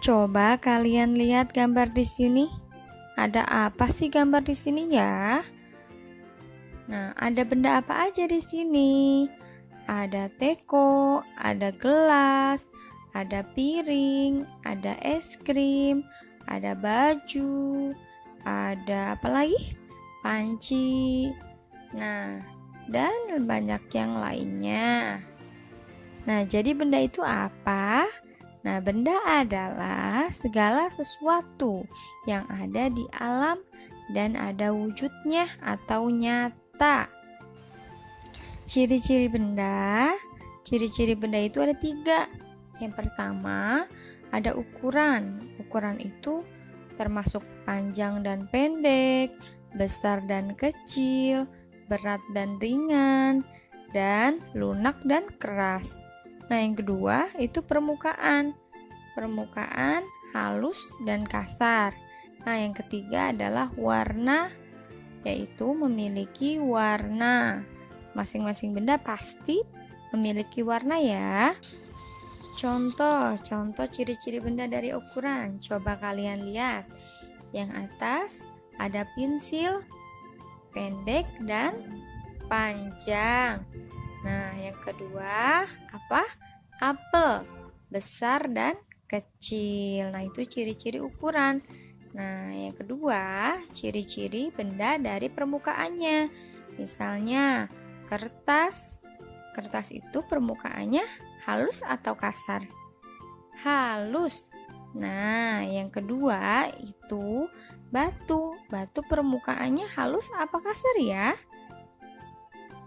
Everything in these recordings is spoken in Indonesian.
Coba kalian lihat gambar di sini. Ada apa sih gambar di sini ya? Nah, ada benda apa aja di sini? Ada teko, ada gelas, ada piring, ada es krim, ada baju, ada apa lagi? Panci. Nah, dan banyak yang lainnya. Nah, jadi benda itu apa? Nah, benda adalah segala sesuatu yang ada di alam dan ada wujudnya atau nyata. Ciri-ciri benda itu ada 3. Yang pertama, ada ukuran. Ukuran itu termasuk panjang dan pendek, besar dan kecil, berat dan ringan, dan lunak dan keras. Nah, yang kedua itu permukaan. Permukaan halus dan kasar. Nah, yang ketiga adalah warna, yaitu memiliki warna. Masing-masing benda pasti memiliki warna ya. Contoh ciri-ciri benda dari ukuran. Coba kalian lihat. Yang atas ada pensil, pendek dan panjang. Nah, yang kedua apa? Apel, besar dan kecil. Nah, itu ciri-ciri ukuran. Nah, yang kedua, ciri-ciri benda dari permukaannya. Misalnya, kertas. Kertas itu permukaannya halus atau kasar? Halus. Nah, yang kedua itu batu. Batu permukaannya halus apa kasar ya?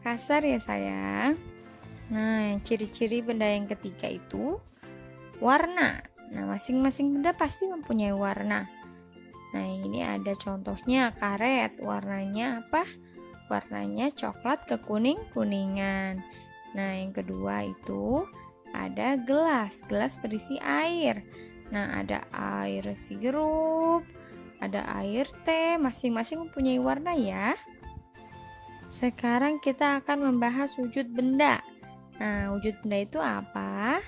Kasar ya sayang. Nah, ciri-ciri benda yang ketiga itu warna. Nah, masing-masing benda pasti mempunyai warna. Nah, ini ada contohnya karet. Warnanya apa? Warnanya coklat ke kuning-kuningan. Nah, yang kedua itu ada gelas. Gelas berisi air. Nah, ada air sirup, ada air teh. Masing-masing mempunyai warna ya. Sekarang kita akan membahas wujud benda. Nah, wujud benda itu apa?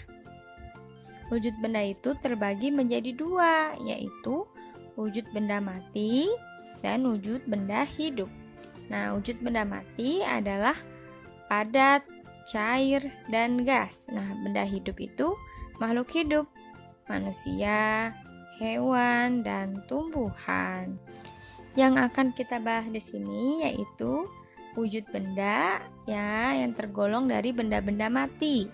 Wujud benda itu terbagi menjadi 2, yaitu wujud benda mati dan wujud benda hidup. Nah, wujud benda mati adalah padat, cair, dan gas. Nah, benda hidup itu makhluk hidup, manusia, hewan, dan tumbuhan. Yang akan kita bahas di sini yaitu wujud benda ya yang tergolong dari benda-benda mati.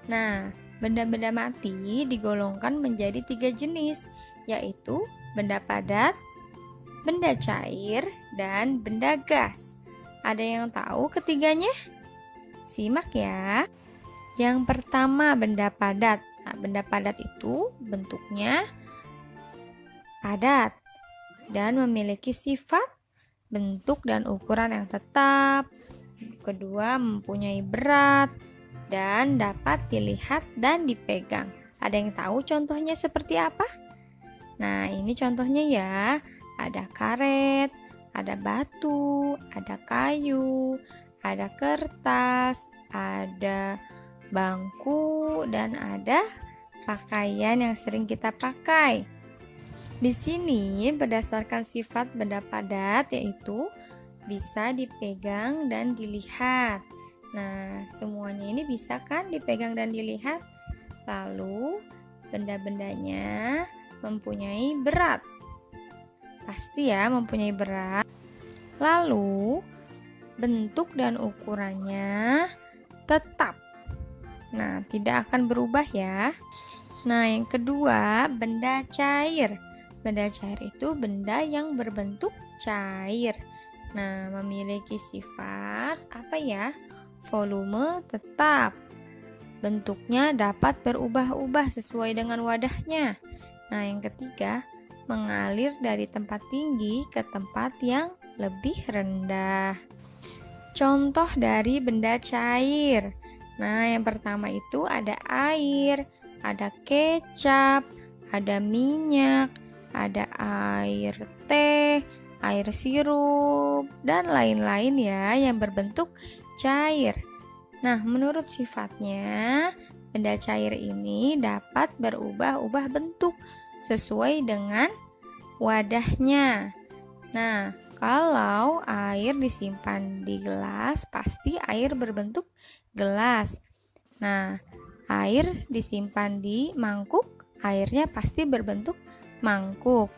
Nah, benda-benda mati digolongkan menjadi 3 jenis, yaitu benda padat, benda cair, dan benda gas. Ada yang tahu ketiganya? Simak ya. Yang pertama, benda padat. Nah, benda padat itu bentuknya padat dan memiliki sifat, bentuk, dan ukuran yang tetap. Kedua, mempunyai berat dan dapat dilihat dan dipegang. Ada yang tahu contohnya seperti apa? Nah, ini contohnya ya. Ada karet, ada batu, ada kayu, ada kertas, ada bangku, dan ada pakaian yang sering kita pakai. Di sini berdasarkan sifat benda padat yaitu bisa dipegang dan dilihat. Nah, semuanya ini bisa kan dipegang dan dilihat? Lalu benda-bendanya mempunyai berat. Pasti ya mempunyai berat. Lalu bentuk dan ukurannya tetap. Nah, tidak akan berubah ya. Nah, yang kedua, benda cair. Benda cair itu benda yang berbentuk cair. Nah, memiliki sifat apa ya? Volume tetap. Bentuknya dapat berubah-ubah sesuai dengan wadahnya. Nah, yang ketiga, mengalir dari tempat tinggi ke tempat yang lebih rendah. Contoh dari benda cair. Nah, yang pertama itu ada air, ada kecap, ada minyak, ada air teh, air sirup, dan lain-lain ya yang berbentuk cair. Nah, menurut sifatnya, benda cair ini dapat berubah-ubah bentuk sesuai dengan wadahnya. Nah, kalau air disimpan di gelas, pasti air berbentuk gelas. Nah, air disimpan di mangkuk, airnya pasti berbentuk mangkuk.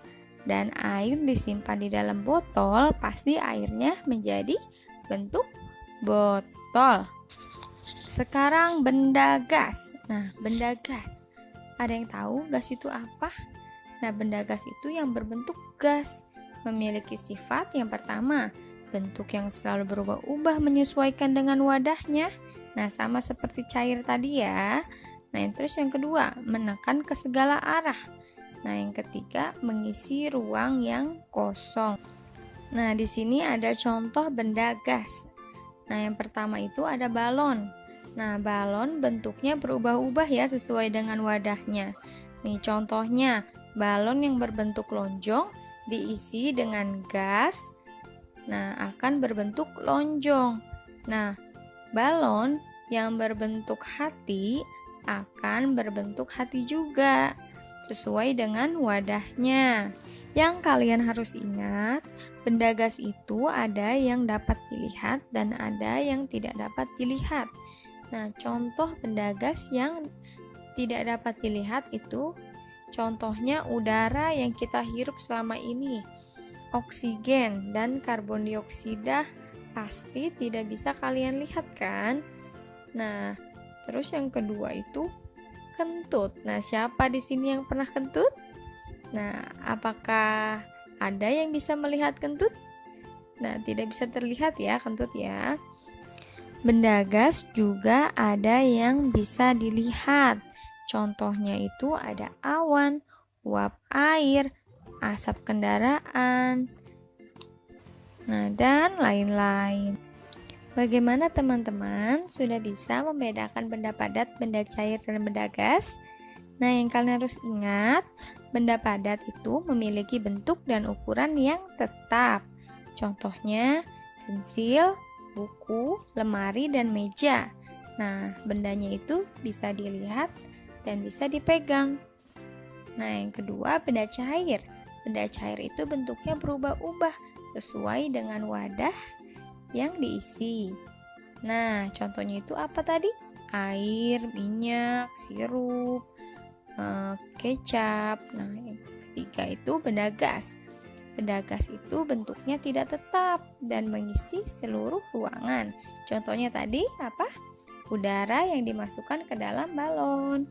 Dan air disimpan di dalam botol, pasti airnya menjadi bentuk botol. Sekarang benda gas. Nah, benda gas. Ada yang tahu gas itu apa? Nah, benda gas itu yang berbentuk gas. Memiliki sifat yang pertama, bentuk yang selalu berubah-ubah menyesuaikan dengan wadahnya. Nah, sama seperti cair tadi ya. Nah, terus yang kedua, menekan ke segala arah. Nah, yang ketiga, mengisi ruang yang kosong. Nah, di sini ada contoh benda gas. Nah, yang pertama itu ada balon. Nah, balon bentuknya berubah-ubah ya sesuai dengan wadahnya. Nih contohnya, balon yang berbentuk lonjong diisi dengan gas. Nah, akan berbentuk lonjong. Nah, balon yang berbentuk hati akan berbentuk hati juga, sesuai dengan wadahnya. Yang kalian harus ingat, benda gas itu ada yang dapat dilihat dan ada yang tidak dapat dilihat. Nah, contoh benda gas yang tidak dapat dilihat itu contohnya udara yang kita hirup selama ini. Oksigen dan karbon dioksida pasti tidak bisa kalian lihat kan? Nah, terus yang kedua itu kentut. Nah, siapa di sini yang pernah kentut? Nah, apakah ada yang bisa melihat kentut? Nah, tidak bisa terlihat ya kentut ya. Benda gas juga ada yang bisa dilihat. Contohnya itu ada awan, uap air, asap kendaraan, nah dan lain-lain. Bagaimana teman-teman? Sudah bisa membedakan benda padat, benda cair, dan benda gas? Nah, yang kalian harus ingat, benda padat itu memiliki bentuk dan ukuran yang tetap. Contohnya, pensil, buku, lemari, dan meja. Nah, bendanya itu bisa dilihat dan bisa dipegang. Nah, yang kedua, benda cair. Benda cair itu bentuknya berubah-ubah sesuai dengan wadah yang diisi. Nah, contohnya itu apa tadi? Air, minyak, sirup, kecap. Nah, yang ketiga itu benda gas. Benda gas itu bentuknya tidak tetap dan mengisi seluruh ruangan. Contohnya tadi apa? Udara yang dimasukkan ke dalam balon.